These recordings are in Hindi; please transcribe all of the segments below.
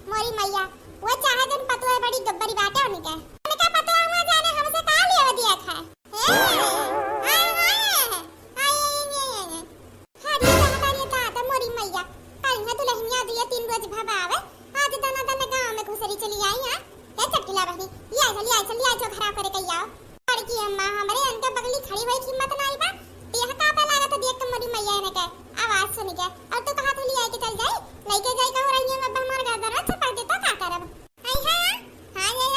मोरी मैया वो चाहे जन पतो है बड़ी गब्बरी बाटे होने के मैंने क्या पतो है वहां जाने हमसे का लिया दिया खा मोरी मैया कहीं है दुल्हनिया दिया 3 रोज भबावे आज दाना दाना गांव में घुसरी चली आई हां ये चटकीला बहनी ये जो खराब करे कई आओ लड़की अम्मा हमरे अनका बगली खड़ी हुई हिम्मत नहीं बा देह का पे लगा तो देख के मोरी मैया ने के आवाज सुन के और तो कहा तो ले आई के चल जाए लेके जाए का हो रही है मैं हमार गादर अच्छा पड़ देता का करब आई हां ये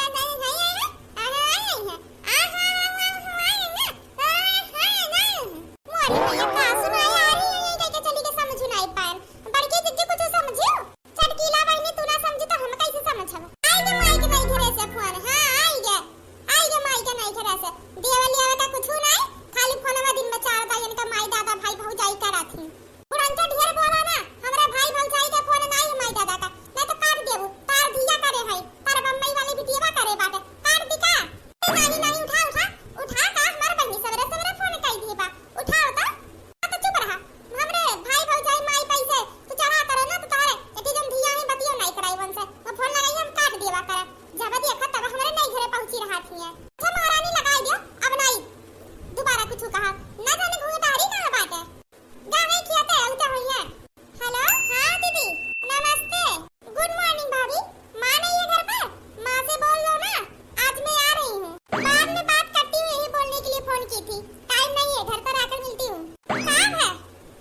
मोरी मैया का सुनाई आ रही है लेके चली के समझ नहीं पाए बड़की जिज्जी कुछ समझियो चटकीला बहनी तू ना समझी तो हम कैसे समझब आई के माई के नहीं घरे से फोन हां आई के माई के नहीं घरे से देवली आवे का कुछ नहीं खाली फोनवा दिन में 4 बार इनका माई दादा भाई भौजाई कराथी पुरनका ढेर बोला ना हमरा भाई भौजाई का फोन नहीं है माई दादा का मैं तो काट देबू तार दिया करे है तार बम्बई वाले भी दिया करे बाटे काट दी का नहीं उठा का हमार बहनी सवेरे फोन काई दिए बा उठाओ तो चुप रहा हमरे भाई भौजाई माई पैसे तू चढ़ा करे ना तो तारे एटी जन धिया ही बतियो नहीं कराई वन से मैं फोन लगाई हम काट देवा करे जब देखा तब हमरे नहीं घरे पहुंची रहा थी अच्छा महारानी लगाई दियो अब नहीं दोबारा कुछ कहा ना जाने घूटारी कहां बाटे गावे खियाते उठा हुई है हेलो हां दीदी नमस्ते गुड मॉर्निंग भाभी मां नहीं है घर पर मां से बोल लो ना आज मैं आ रही हूं बाद में बात करती हूं यही बोलने के लिए फोन की थी टाइम नहीं है घर पर आकर मिलती हूं काम है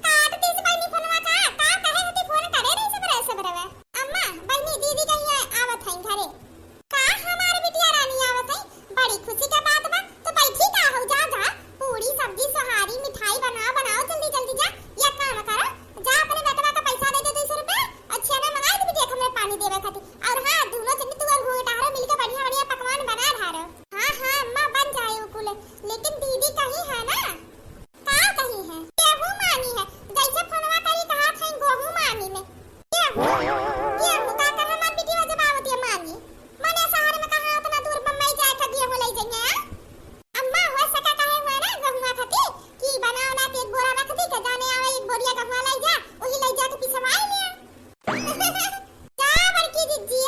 काट दी से बहनी फोनवा का कहे होती फोन करे नहीं सब रहे अम्मा बहनी दीदी कहीं आवत है घरे का हमारे बिटिया रानी आवत है बड़ी खुशी का बात बा तो बैठी का हो जा पूरी सब्जी सहारी मिठाई बनाओ जल्दी जा या काम करो जा अपने बेटवा का पैसा दे 200 रुपए अच्छा ना मंगाई दे बिटिया हमरे पानी देवे खातिर और हां दोनों जन तू और घोटारो मिलके बढ़िया पकवान बना रहा हां अम्मा बन जाए कुल लेकिन दीदी कहीं है ना का कहीं है गेहूं मानी है जैसे फोनवा करी कहा था गेहूं मानी में गेहूं का कहां मान बिटिया जब आवती है मानी मने शहर में कहां उतना दूर बम्बई जाए था गेहूं ले जाएंगे अम्मा हो सका कहे हुआ ना गहुआ खाती की बनाओ ना एक बोरा रख दी के जाने आवे एक बोरिया गहुआ ले जा वही ले जा के पिसवाई ले जा बड़की जिज्जी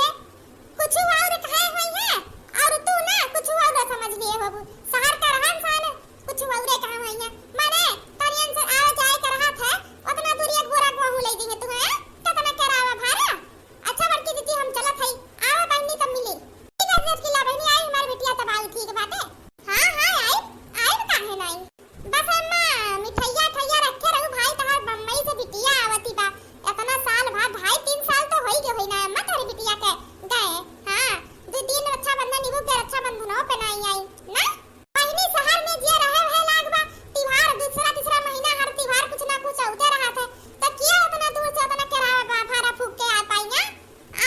कुछ और कहे हुई है और तू ना कुछ और समझ लिए बाबू शहर का रहन सहन कुछ और कहे हुई है माने तरियन से आ जाए कर रहा था उतना दूर एक बोरा गहू ले देंगे तू है कितना करावा भाड़ा अच्छा बड़की जिज्जी हम चलत हई आवे बहनी तब मिली ठीक है जब की ला बहनी आई हमारी बिटिया तब आई ठीक बात है हां आई काहे नहीं बस अम्मा मिठाइया रखे रहू भाई तहार बम्बई से बिटिया आवती बा इतना साल बाद 2.5-3 साल तो होई गए ना अम्मा तोरी बिटिया के गए हां 2 दिन रक्षाबंधन निभू के रक्षाबंधन हो पे नहीं आई ना पहली शहर में जे रहे है लागबा त्योहार दूसरा महीना हर त्योहार कुछ ना कुछ होते रहा था तो किया उतना दूर से उतना करावा भाड़ा फूक के आ पाईया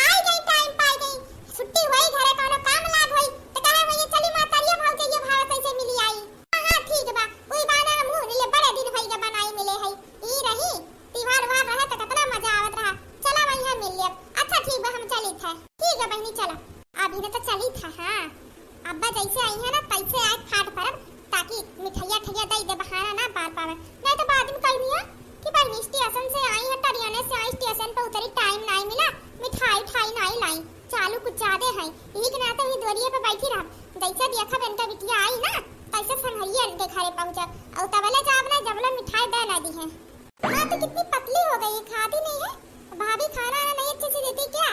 आई गई टाइम पाई गई छुट्टी हुई घरे कोनो काम लाग हुई तो कहे हुई चली मातारिया भाव के ये भाव कैसे मिली आई हां ठीक बा कोई बाना मुंह ले बड़े दिन भई के बनाई मिले है ई रही त्योहार वार रहा तो कितना मजा आवत रहा चला वहीं मिल ले अच्छा ठीक बा हम चली था ठीक है बहनी चला अभी ने तो चली था हां अब्बा जैसे आई है ना तैसे आज फाट परब ताकि मिठाइया ठैया दे दे बहाना ना पार पावे नहीं तो बाद में कह दिया कि बहनी स्टेशन से आई है टरियाने से आई स्टेशन पे उतरी टाइम नहीं मिला मिठाई नहीं लाई चालू कुछ ज्यादा है एक ना तो ही दोरिया पे बैठी रहा जैसे देखा बेटा बिटिया आई ना तैसे संहरिया के घरे पहुंचा और तबले जबले मिठाई दे ना दी है मां तो कितनी पतली हो गई खाती नहीं है भाभी खाना नहीं अच्छे से देती क्या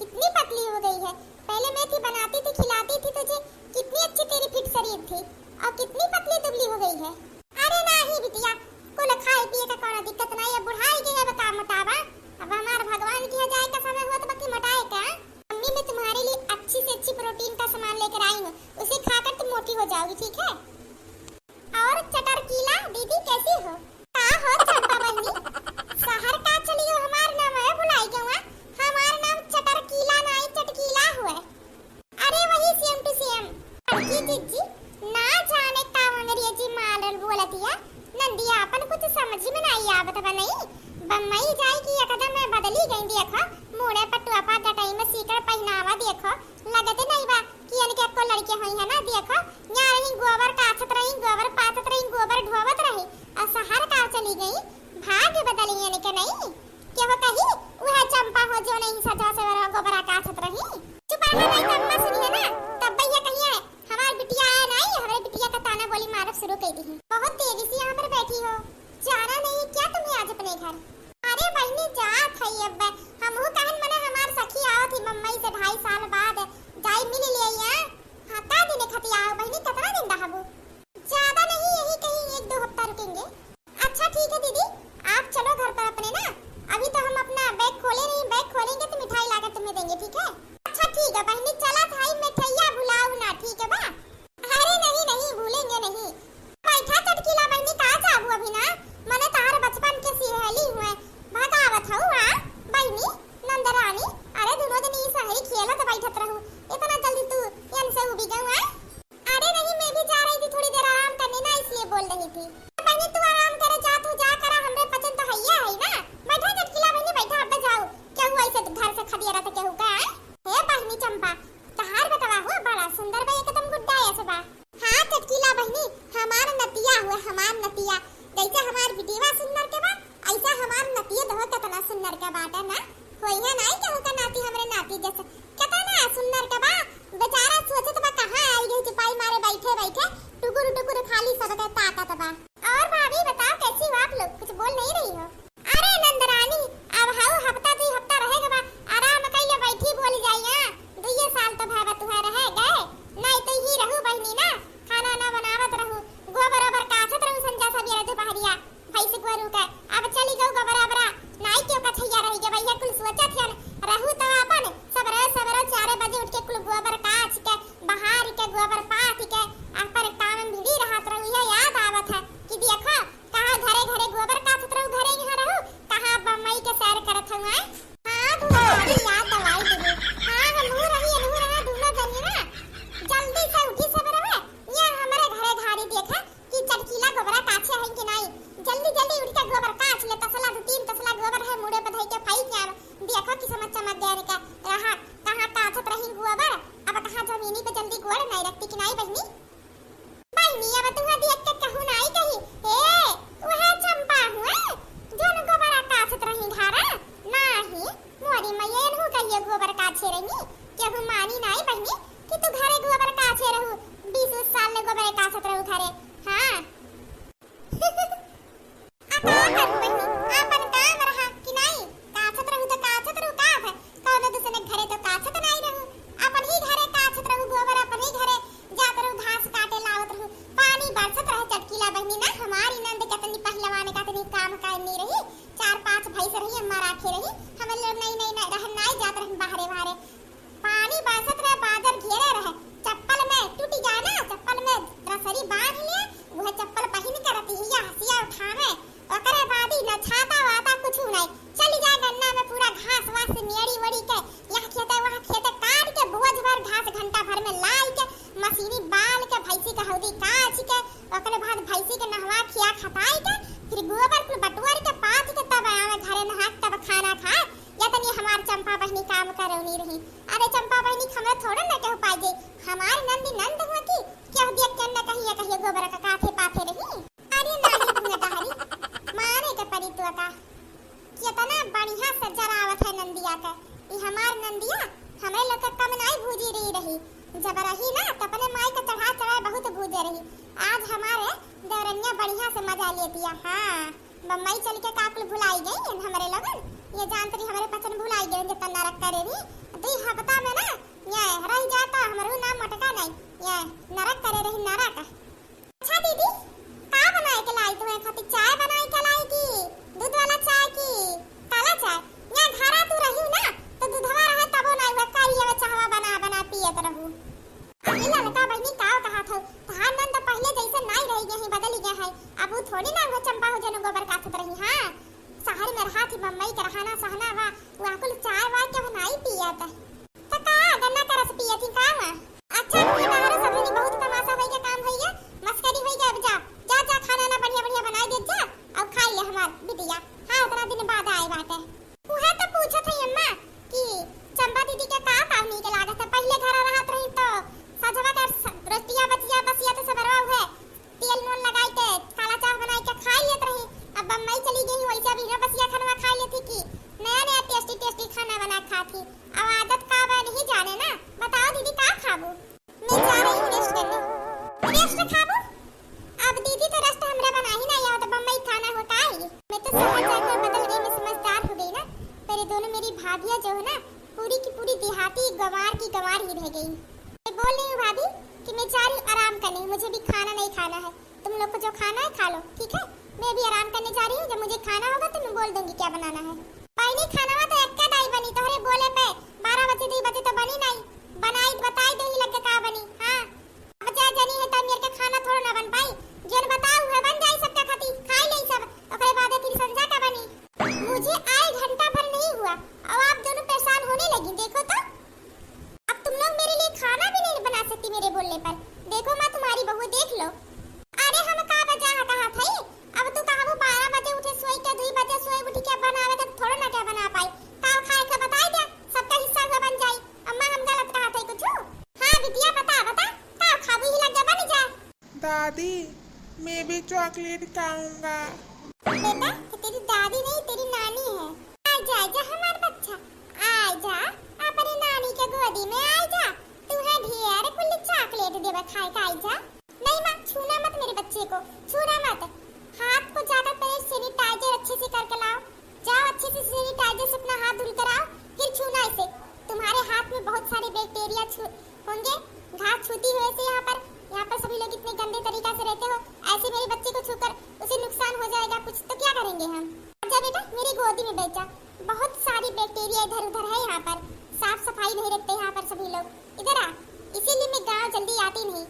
कितनी पतली हो गई है पहले मैं थी बनाती थी खिलाती थी तुझे कितनी अच्छी तेरी फिट शरीर थी और कितनी पतली दुबली हो गई है अरे नहीं बिटिया कुल खाए पिए का कोई दिक्कत नहीं है बुढ़ाई के है बता मताबा अब हमारे भगवान की जाए का समय हुआ तो बाकी मोटाए क्या मम्मी मैं तुम्हारे लिए अच्छी से अच्छी प्रोटीन का सामान लेकर आई हूं उसे खाकर तुम मोटी हो जाओगी ठीक है और चटरकीला दीदी कैसी हो का हो चंपा बहनी शहर का चली हो हमारा नाम है बुलाई क्यों हमारा नाम चटरकीला नहीं चटकीला हुआ अरे वही सेम टू सेम बड़की जिज्जी ना जाने का अंग्रेजी मारल बोलतिया नंदिया अपन कुछ समझ में नहीं आवत बा नहीं बम्बई जाए की एकदम मैं बदली गई देखा मोड़े पटुआ पाटा टाइम में हाँ नहीं तो अम्मा सुनी है ना तब भैया कहिए हमार बिटिया आया नहीं हमारे बिटिया का ताना बोली मारब शुरू कर दी है। बहुत तेजी से यहाँ पर बैठी हो जाना नहीं क्या तुम्हें आज अपने घर? अरे बहनी जात है अब हम वो कहन मने हमार सखी आओ थी मम्मी से 2.5 साल बाद जाई मिल ले यहाँ। हाँ का दिन खती आओ बहनी कितना दिन रहबो? ज्यादा नहीं यही कहीं 1-2 हफ्ता रुकेंगे। अच्छा ठीक है दीदी आप चलो घर पर अपने ना अभी तो हम अपना बैग खोले नहीं बैग खोलेंगे तो मिठाई लाकर तुम्हें देंगे ठीक है? अच्छा ठीक है बहनी चला थाई मिठाइया भुलाओ ना ठीक है बा? अरे नहीं नहीं भूलेंगे नहीं। बैठा चटकीला बहनी कहाँ जाबू अभी ना मने तार बचपन के सहेली हुए भगावत हूँ हां बहनी नंदरानी। अरे दोनों दिन ये सहेली खेलत बैठत रहू इतना जल्दी तू यन से उभी गऊ है? अरे नहीं मैं भी जा रही थी थोड़ी देर आराम करने ना इसलिए बोल रही थी। बहनी तू आराम करे जा तू जा करा हमरे पसंद तो हैया है ना। बैठा चटकीला बहनी बैठा अब जाओ क्या हुआ ऐसे घर से खदिया रहता क्या हुआ है? हे बहनी चंपा तहार बेटवा हो बड़ा सुंदर बा एकदम गुड्डा है सबा। हां चटकीला बहनी हमार नतिया हुआ हमार नतिया जैसे हमार बिटिया सुंदर के बा ऐसा हमार नतिया दहो कितना सुंदर का बाटा ना होई है नहीं केहू का नाती हमरे नाती जैसा कितना सुंदर का बा। बेचारा सोचत बा कहां आई गई चिपाई मारे बैठे बैठे टुकुर टुकुर खाली सब का ताकत बा। और भाभी बताओ कैसी हो आप लोग कुछ बोल नहीं रही हो? अरे नंदरानी अब हाउ हफ्ता 2 हफ्ता रहेगा बा आराम कइले बैठी बोल जाइया 2 साल तो भावा तुहार रह गए नहीं तो ही रहू बहनी ना खाना ना बनावत रहू गोबर ओबर काछत रहू संजा सब ये दोपहरिया भैंस गोरू का अब चली जाऊ गोबर ओबरा नहीं क्यों कठैया रही के भैया कुल सोचत है रहू तो अपन सबरे 4 बजे उठ के कुल गोबर काछ के बहार के गोबर पाथ के पर काम में भिड़ी रहत रहू ये याद आवत है कि देखो कहां घरे घरे गोबर काछत रहू घरे यहां रहू कहां बम्मई के सैर करत हूं है। हां तू हमारी याद दवाई दे। हां हम नूर रहा दूल्हा जनी ना जल्दी से उठी सबरे में ये हमारे घरे घाड़ी देखा कि चटकीला गोबरा काछे है कि नहीं जल्दी जल्दी उठ के गोबर काछ ले तसला 2-3 तसला गोबर है मुड़े पे धई के फाई के देखो कि समझ चमक दे का रहा कहां काछत रही गोबर अब कहां जमीनी पे जल्दी गोड़ नहीं रखती कि नहीं बहनी? बहनी अब तू देख के कहू नहीं कही ए वह चंपा हुआ जोन गोबर काछत रही घारा नाही मोरी मैयन हो कहिए गोबर काछे रही केहू मानी नहीं बहनी कि तू घरे गोबर काछे रहू 20 साल ले गोबर काछत रहू घरे। हां अपन काम रहा कि नहीं काछत रहू तो काछत रहू का है कौन दूसरे घरे तो काछत नहीं रहू अपन ही घरे काछत रहू गोबर अपन ही घरे जात रहू घास काटे लावत रहू पानी बरसत रहे चटकीला बहनी ना हमारी नंद कितनी पहलवान का तनी काम करनी रही 4-5 भैंस रही अम्मा राखे रही हम लोग नहीं रह नहीं जात रहे बाहरे पानी बरसत रहे बादल घेरे रहे चप्पल में टूटी जाए ना चप्पल में रसरी बांध ले वह चप्पल पहन कर रतिया हसिया उठावे ओकरे बादी न छाता वाता कुछ नहीं चली जाए गन्ना में पूरा घास वास से मेड़ी वड़ी के यहाँ खेते वहाँ खेते काट के बोझ भर घास घंटा भर में लाई के मशीनी बाल के भैंसी का हौदी काट के ओकरे बाद भैंसी के नहवा खिया खताई के फिर गोबर कुल बटुआर के पाथ के तब आवे घरे नहा तब खाना खाए या तनी हमार चंपा बहनी काम करौनी रही। अरे चंपा बहनी हमरा थोड़ा न कह पाई हमार नंदी नंद हुआ की क्या देख के न कहिए गोबर का काथे पाथे रही। अरे नाही तुम डहरी मारे के परी तो का कितना बढ़िया सजरावत है नंदिया का ई हमार नंदिया हमरे लोग का कम नहीं भूजी रही जब रही ना तपने माई का चढ़ा बहुत भूजे रही। आज हमारे दरनिया बढ़िया से मजा लेती है। हां बम्मई चल के काकुल भुलाई गई हमरे लोगन ये जानतरी हमारे पचन भुलाई गए जब नरक करे रही 2 हफ्ता में ना ये रह जाता हमरो नाम मटका नहीं ये नरक करे रही नरक। अच्छा दीदी गंवार की गंवार ही रह गई। मैं बोल रही हूँ भाभी कि मैं जा रही हूँ आराम करने, मुझे भी खाना नहीं खाना है। तुम लोग को जो खाना है खा लो, ठीक है? मैं भी आराम करने जा रही हूँ, जब मुझे खाना होगा तो मैं बोल दूंगी क्या बनाना है। पहले खाना हुआ तो एक का दाई बनी, तोहरे बोले पे 12 बजे 2 बजे तो बनी नहीं, बनाई बताई दे ही लग का बनी। हां अब जा जानी है तब मेरे के खाना थोड़ा ना बन पाई, जोन बताऊ है बन जाई सबका खाती खाई ले सब, ओकरे बाद फिर संजा का बनी। मुझे आए घंटा भर नहीं हुआ अब आप दोनों परेशान होने लगी। देखो तो अब तुम लोग मेरे लिए खाना भी नहीं बना सकती मेरे बोलने पर। देखो मां तुम्हारी बहू देख लो। अरे हम का बजा कहा था अब तू कहा वो 12 बजे उठे सोई के 2 बजे सोई उठ के बनावे तो थोड़ा ना क्या बना पाई, ताव खाए का बताई दे सबका हिस्सा हुआ बन जाई। अम्मा हम गलत कहा था कुछ? हां बिटिया बता बता ताव खाबू ही लग बन जा। दादी मैं भी चॉकलेट खाऊंगा। बेटा तेरी दादी नहीं तेरी नानी है। आ जा जा हमारा बच्चा, आ जा अपनी नानी के गोदी में आ जा। तू है ढेर कुल चॉकलेट देवा खाए का। आ जा नहीं मां छूना मत मेरे बच्चे को, छूना मत। हाथ को ज्यादा पहले सैनिटाइजर अच्छे से करके लाओ, जाओ अच्छे से सैनिटाइजर से अपना हाथ धुल कर आओ, फिर छूना इसे। तुम्हारे हाथ में बहुत सारे बैक्टीरिया होंगे, घास छूती हुए से यहाँ पर सभी लोग इतने गंदे तरीका से रहते हो, ऐसे मेरे बच्चे को छूकर उसे नुकसान हो जाएगा कुछ तो क्या करेंगे हम। अच्छा बेटा मेरी गोदी में बैठ जा, बहुत सारी बैक्टीरिया इधर उधर है यहाँ पर, साफ सफाई नहीं रखते यहाँ पर सभी लोग। इधर आ, इसीलिए मैं गाँव जल्दी आती नहीं,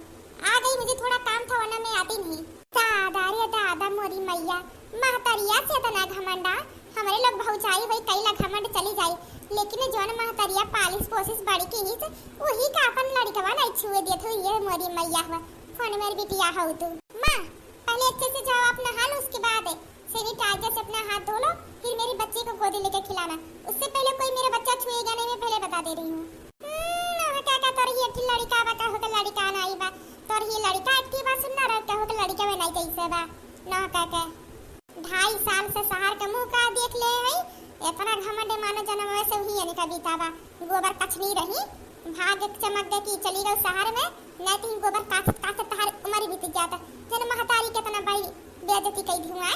आ गई मुझे थोड़ा काम था वरना मैं आती नहीं। दादा रे दादा मोरी मैया महतरिया से तना घमंडा, हमारे लोग भौजाई भाई कई लाख घमंड चली जाई, लेकिन जोन महतरिया पालिस पोसिस बड़ी की ही वही का अपन लड़कवा नहीं छुए दिए थे। ये मोरी मैया हुआ फोन मेरी बिटिया हो तू। मां पहले अच्छे से जाओ अपना हाल, उसके बाद सैनिटाइजर से अपना हाथ धो लो, फिर मेरे बच्चे को गोदी लेकर खिलाना। उससे पहले कोई मेरा बच्चा छुएगा नहीं, मैं पहले बता दे रही हूं। क्या तोर ही एक लड़का बा का होगा लड़का नहीं बा, तोर ही लड़का की बात सुनना रहता होगा लड़का में नहीं जैसे बा ना का 2.5 साल से शहर का मुंह का देख ले है, इतना घमंड मानो जन्म वैसे ही यानी का बीतावा। गोबर कछनी रही भाग चमक दे की चली गई शहर में, नहीं तो गोबर काचत काचत तार उम्र बीत जाता। जन महतारी कितना बड़ी बेइज्जती कई धुआं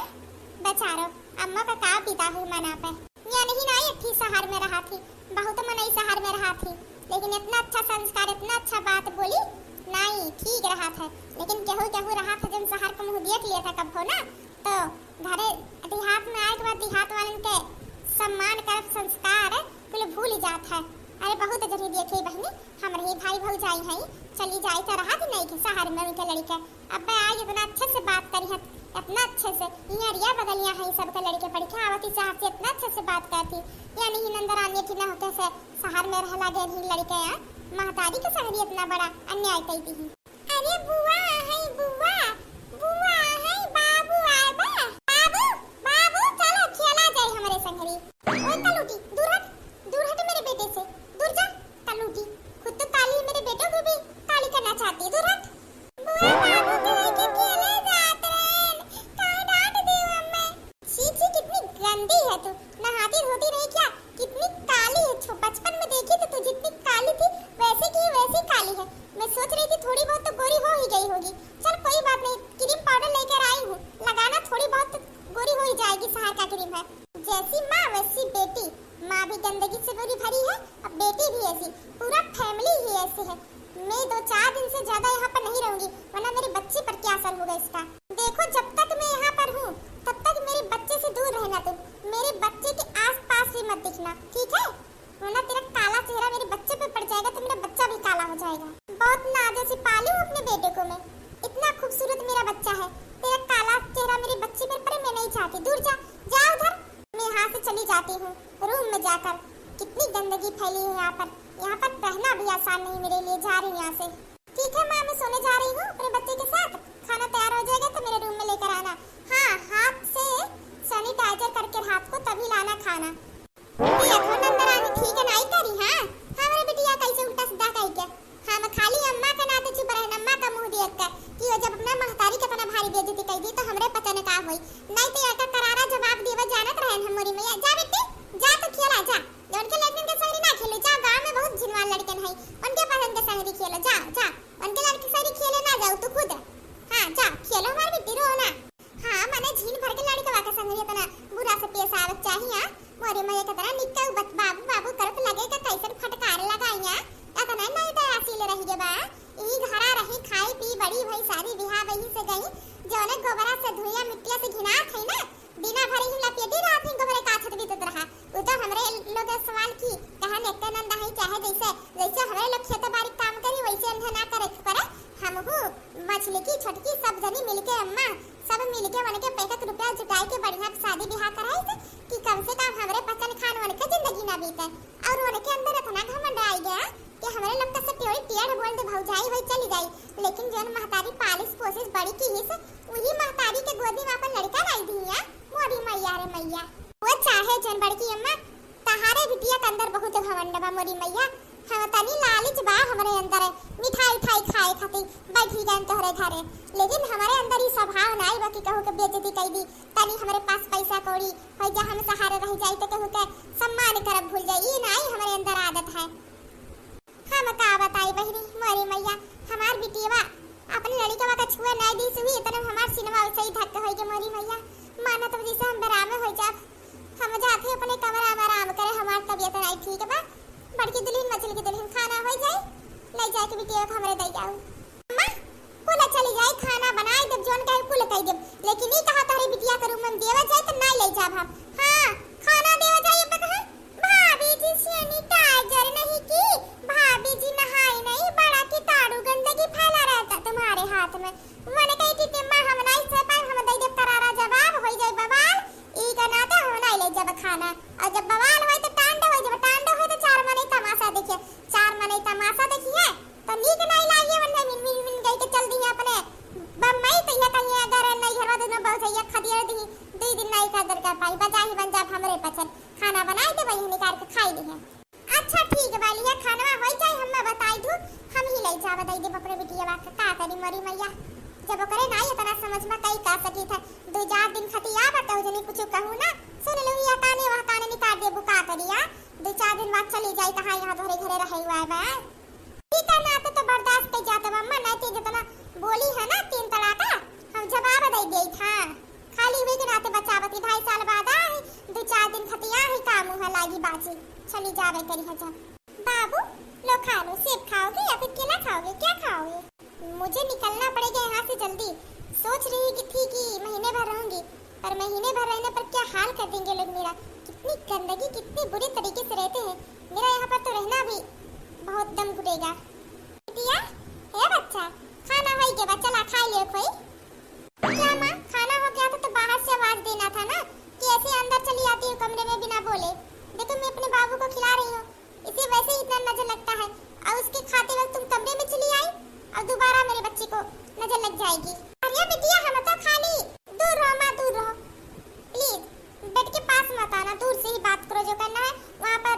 बेचारो अम्मा का का पिता हुई मना पे। या नहीं ना एक शहर में रहा थी, बहुत मनई शहर में रहा थी, लेकिन इतना अच्छा संस्कार इतना अच्छा बात बोली नहीं ठीक रहा था। लेकिन केहू रहा था जब शहर का मुंह देख लिया था कब हो ना, तो घरे देहात में आए के बाद देहात वाले के सम्मान कर संस्कार कुल भूल जाता है। अरे बहुत जरी देखे बहनी हमरे ही भाई भौजाई है, चली जाए तो रहा नहीं कि शहर में उनके लड़के। अब आज इतना अच्छे से बात करी है, इतना अच्छे से यहाँ रिया बगलियाँ है सबके लड़के पढ़ के आवती चाहती इतना अच्छे से बात करती, यानी ही नंदर आने की ना होते से शहर में रह लगे ही लड़के यहाँ महतारी के संग इतना बड़ा अन्याय करती है। अरे बुआ है बुआ बुआ है बाबू आए बा बाबू बाबू चलो खेला जाए हमारे संगरी। ओए तलूटी दूर हट मेरे बेटे से, दूर जा तलूटी, खुद तो काली मेरे बेटे को भी काली करना चाहती है, दूर हट। बुआ बाबू तो लेके खेले जाते हैं, कहाँ डांट दी अम्मा। छी छी कितनी गंदी है तू, नहाती धोती नहीं क्या, कितनी काली है। बचपन में देखी तो तू जितनी काली थी वैसे की वैसी काली है। मैं सोच रही थी थोड़ी बहुत तो गोरी हो ही गई होगी, चल कोई बात नहीं क्रीम पाउडर लेकर आई हूँ, लगाना थोड़ी बहुत तो गोरी हो ही जाएगी, शहर का क्रीम है। जैसी माँ वैसी बेटी, माँ भी गंदगी से पूरी भरी है अब बेटी भी ऐसी, पूरा फैमिली ही ऐसी है। मैं 2-4 दिन से ज्यादा यहाँ पर नहीं रहूंगी वरना मेरे बच्चे पर क्या असर होगा इसका। देखो जब तक मैं यहाँ पर हूँ तब तक मेरे बच्चे से दूर रहना, तुम मेरे बच्चे के आस पास भी मत दिखना, ठीक है? वरना तेरा काला चेहरा मेरे बच्चे पे पड़ जाएगा तो मेरा बच्चा भी काला हो जाएगा। बहुत नाज़ से पाली हूँ अपने बेटे को मैं, इतना खूबसूरत मेरा बच्चा है, तेरा काला चेहरा मेरे बच्चे पे पड़े मैं नहीं चाहती। दूर जा जा उधर, मैं यहाँ से चली जाती हूँ रूम में जाकर। कितनी गंदगी फैली है यहाँ पर रहना भी आसान नहीं मेरे लिए। जा रही हूँ यहाँ से, ठीक है माँ मैं सोने जा रही हूँ अपने बच्चे के साथ, खाना तैयार हो जाएगा तो मेरे रूम में लेकर आना। हाँ हाथ से सैनिटाइजर करके हाथ को तभी लाना खाना। ठीक है नहीं करी। हाँ हमारे बिटिया कैसे उल्टा सीधा कही के, हाँ मैं खाली अम्मा का नाते चुप रहे, अम्मा का मुंह देख कर कि जब अपना महतारी के तना भारी बेइज्जती कह दी तो हमरे पता न का होई, नहीं तो यार करारा जवाब देवा जानत रहे हमरी मैया। जा बेटी जा तो खेला जा, उनके लड़कन के संग ना खेलो, जा गांव में बहुत जिनवान लड़कन है उनके पसंद के संग खेलो, जा जा उनके लड़के संग खेले ना जाओ तू खुद। हाँ जा खेलो हमारी बेटी रो ना। हाँ माने झील भर के लड़के का संग तना बुरा से पेश आवत चाहिए। मोरे मैया के तना निक्का बाबू बाबू करत लगेगा कैसन फटकार लगाइया। गोबरा से धुइया मिट्टिया से घिनात है ना, बिना भरे ही लपेटी रात में गोबरे काछत बीतत रहा। उ तो हमरे लोग सवाल की कहा नेता नंदा है चाहे जैसे जैसे हमरे लोग खेत बाड़ी काम करी वैसे अंधा ना करे पर हमहु मछली की छोटकी सब जनी मिलके अम्मा सब मिलके मन के पैसा रुपया जुटाई के बढ़िया शादी ब्याह कराई थे कि कम से कम हमरे पचन खान वाले का जिंदगी ना बीते। और उनके अंदर इतना घमंड आ गया कि हमारे लोग का सब प्योरी टियाड़ बोल दे भौजाई वही चली गई, लेकिन जन महतारी पालिश पोसिस बड़ी की हिस वही महतारी के गोदी में अपन लड़का लाई दिया। मोरी मैया रे मैया वो चाहे जन बड़की अम्मा तहारे बिटिया के अंदर बहुत घमंड बा मोरी मैया। हम तनी लालच बा हमरे अंदर मिठाई ठाई खाए खातिर बैठी गए तोहरे घरे, लेकिन हमारे अंदर ही स्वभाव नाई बा कि कहू के बेइज्जती कई दी तनी हमरे पास पैसा कौड़ी होई जा हम सहारे रह जाई तो कहू के सम्मान करब भूल जाई, ई नाई हमरे अंदर आदत है। हम का बताई बहनी मोरी मैया हमार बिटिया अपनी लड़का का छुआ नहीं दी सुई इतना हमार सिनेमा वैसे ही धक्का होई के मोरी मैया माना तो जैसे हम बरामे हो जा हम जाते अपने कमरा में आराम करे, हमार तबीयत नहीं ठीक बा। बड़की दुल्हन मछली की दुल्हन खाना हो जाए ले जाए के बिटिया को हमरे दे जाओ अम्मा पुला चली जाए खाना बनाए दे जोन कहे पुला कह दे, लेकिन ई कहा तारे बिटिया के रूम में देवा जाए तो नहीं ले जाब हम। हां खाना देवा जाए अब कहा भाभी जी सैनिटाइजर नहीं की भाभी जी नहाई नहीं बड़ा कीटाणु गंदगी फैला रहता तुम्हारे हाथ में मैंने कही थी मां हम नहीं से पाए हम दे दे करारा जवाब हो जाए बवाल ई का नाते हम नहीं ले जाब खाना। और जब बवाल होए तो टांडव हो जब टांडव हो तो चार मने तमाशा देखिए चार मने तमाशा देखिए तो नीक नहीं लागिए वरना मिन मिन गई के चल दी अपने बम्बई तो ये कहीं अगर नहीं घरवा देना बहुत है खदिया दी 2 दिन नहीं कदर कर पाई बजा ही बन जा हमरे पसंद खाना बनाई दे वही निकाल के खाई दी है। अच्छा ठीक है वाली खाना हो जाए हम बताई दू हम ही ले जावा दई दे अपने बिटिया का करी मरी मैया जब करे ना ये तना समझ में कई का सकी था 2-4 दिन खतिया बताओ जनी कुछ कहूं ना सुन लो या काने वह काने निकाल दे बुका करिया 2-4 दिन बाद चली जाई कहां यहां धरे घरे रहे हुआ है ठीक है ना तो बर्दाश्त कर जाता मम्मा नहीं ते जितना बोली है ना 3 तलाका हम जवाब दे गई था खाली हुई के नाते बचावती 2.5 साल बाद आई 2-4 दिन खतिया ही काम है लागी बाजी चली जावे करी है जा बाबू लो खा लो सेब खाओगे या फिर केला खाओगे क्या खाओगे? मुझे निकलना पड़ेगा यहाँ से जल्दी। सोच रही थी कि महीने भर रहूंगी पर महीने भर रहने पर क्या हाल कर देंगे लोग मेरा, कितनी गंदगी कितनी बुरी तरीके से रहते हैं मेरा यहाँ पर तो रहना भी बहुत दम घुटेगा। बिटिया हे बच्चा खाना हो गया चला खा लियो कोई। क्या माँ खाना हो गया तो बाहर से आवाज देना था ना कि ऐसे अंदर चली आती हूँ कमरे में बिना बोले। देखो मैं अपने बाबू को खिला रही हूँ इसे वैसे ही इतना नजर लगता है और उसके खाते वक्त तुम कमरे में चली आई और दोबारा मेरे बच्चे को नजर लग जाएगी। अरे बिटिया हम तो खाली दूर रहो माँ दूर रहो प्लीज बेड के पास मत आना दूर से ही बात करो जो करना है वहाँ पर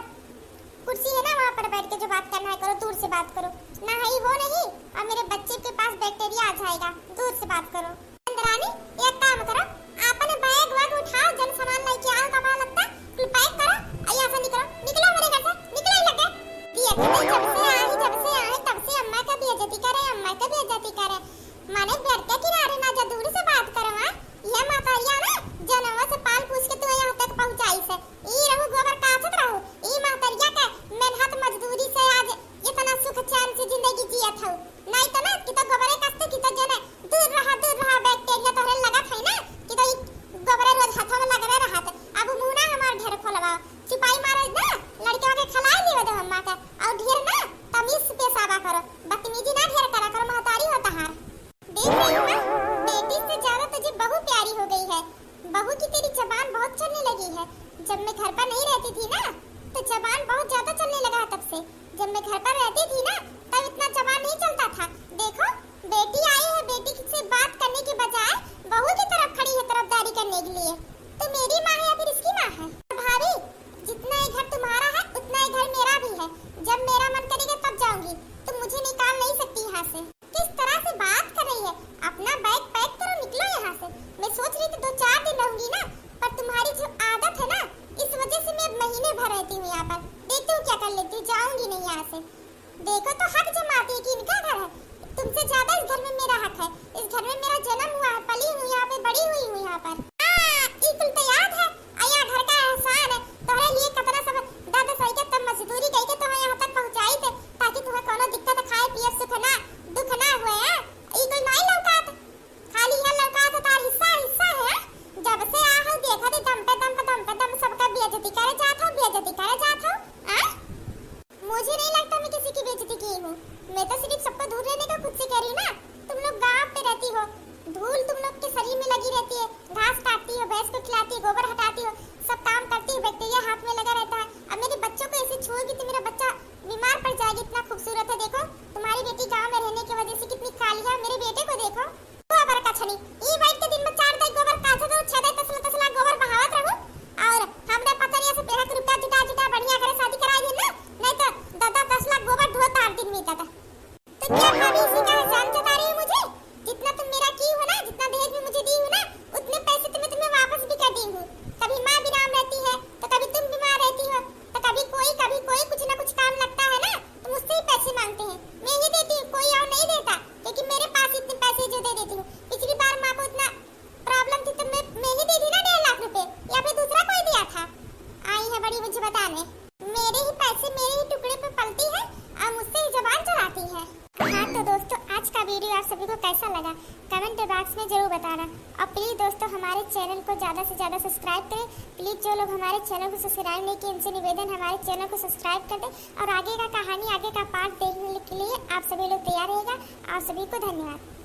कुर्सी है ना वहाँ पर बैठ के जो बात करना है करो दूर से बात करो ना है वो नहीं और मेरे बच्चे के पास बैक्टीरिया आ जाएगा दूर से बात करो। अंदरानी एक काम करो आपने बैग वैग उठाओ जन सामान लेके आओ कहाँ लगता पैक करो यहाँ से निकलो मेरे घर से निकलो ही लगे जब से आई तब से अम्मा का बेइज्जती करे माने बेड के किनारे ना जा दूर से बात करो हां ये मातारिया ना जनवा से पाल पूछ के तू यहाँ तक पहुंचाई से ई रहू गोबर काचत रहू ई मातारिया के मेहनत मजदूरी से आज इतना सुख चैन से जिंदगी जियत हूं नहीं तो ना कि तो गोबरे कस्ते कि तो जने दूर रहा बैक्टीरिया तोरे लगा है ना कि तो गोबरे रोज हाथों में लगरे रहत अब मुंह ना हमार ढेर खोलवा सिपाही मारे ना लड़के के खिला लियो दे अम्मा का और ढेर ना तमीज से पेशाबा करो बदतमीजी ना ढेर करा करो महतारी होता हार देख रही हो ना बेटी से ज्यादा तुझे बहू प्यारी हो गई है। बहू की तेरी जबान बहुत चलने लगी है। जब मैं घर पर नहीं रहती थी ना तो जबान बहुत ज्यादा चलने लगा तब से जब मैं घर पर रहती थी ना तब इतना जबान नहीं चलता था। देखो बेटी आई है बेटी से बात करने के बजाय बहू की तरफ खड़ी है तरफदारी करने के लिए। तो मेरी माँ है या फिर इसकी माँ है? भाभी जितना ये घर तुम्हारा है उतना ये घर मेरा भी है। जब मेरा मन करेगा तब जाऊंगी तुम मुझे निकाल नहीं सकती यहाँ से। किस तरह से बात कर रही है? अपना बैग पैक करो निकलो यहाँ से। मैं सोच रही थी 2-4 दिन रहूंगी ना पर तुम्हारी जो आदत है ना इस वजह से मैं महीने भर रहती हूँ यहाँ पर। देखती हूँ क्या कर लेती हूँ जाऊंगी नहीं यहाँ से। देखो तो हक जमाती है कि इनका घर है तुमसे ज्यादा इस घर में मेरा हक है। इस घर में मेरा जन्म हुआ है पली हूँ यहाँ पे बड़ी हुई हूँ यहाँ पर। तुम तो याद है आया घर का एहसान है तुम्हारे लिए कितना सब दादा सही के तब मजदूरी गई के तुम्हें यहाँ तक पहुँचाई थे ताकि तुम्हें कोनो दिक्कत खाए पिए सुख ना दुख ना हुए है। ई कोई नहीं लौकात खाली है लौकात तार मैं तो सिर्फ सबको दूर रहने का खुद से कह रही हूँ ना। तुम लोग गांव पे रहती हो, धूल तुम लोग के शरीर में लगी रहती है, घास काटती हो, भैंस को खिलाती हो, गोबर हटाती हो, सब काम करती हो, बैक्टीरिया हाथ में लगा रहता है। अब मेरे बच्चों को ऐसे छोड़गी तो मेरा बच्चा बीमार पड़ जाएगा। इतना खूबसूरत है, देखो तुम्हारी बेटी गांव में रहने की वजह से कितनी काली है। मेरे बेटे को देखो, गोबर का छनी ई वाइट के दिन में 4 दाई गोबर काछा तो 6 दाई तसला गोबर बहावत रहूं और हमरे पतरिया से पेड़ा के रुपया जुटा बढ़िया करे शादी कराई दे ना, नहीं तो 10 लाख गोबर ढोता 8 दिन में था। तो क्या भाभी इसी का एहसान जता रही हो मुझे? जितना तुम मेरा की हो ना, जितना दहेज में मुझे दी हो ना, उतने पैसे तो मैं तुम्हें वापस भी कर दी हूं। कभी मां बीमार रहती है तो कभी तुम बीमार रहती हो, तो कभी कोई कुछ ना कुछ काम लगता है ना तो मुझसे ही पैसे मांगते हैं। मैं ही देती हूं, कोई और नहीं देता, लेकिन मेरे पास इतने पैसे जो दे देती हूं। पिछली बार मां को इतना प्रॉब्लम थी तो मैं ही दी थी ना 1.5 लाख रुपए, या फिर दूसरा कोई दिया था? आई है बड़ी मुझे बताने, मेरे ही पैसे मेरे ही टुकड़े पे पलती है और मुझसे ही जबान चढ़ाती है। हाँ तो दोस्तों, आज का वीडियो आप सभी को कैसा लगा कमेंट बॉक्स में जरूर बताना। और प्लीज दोस्तों हमारे चैनल को ज्यादा से ज्यादा सब्सक्राइब करें। प्लीज जो लोग हमारे चैनल को सब्सक्राइब नहीं किए उनसे निवेदन हमारे चैनल को सब्सक्राइब कर दें और आगे का कहानी, आगे का पार्ट देखने के लिए आप सभी लोग तैयार रहेगा। आप सभी को धन्यवाद।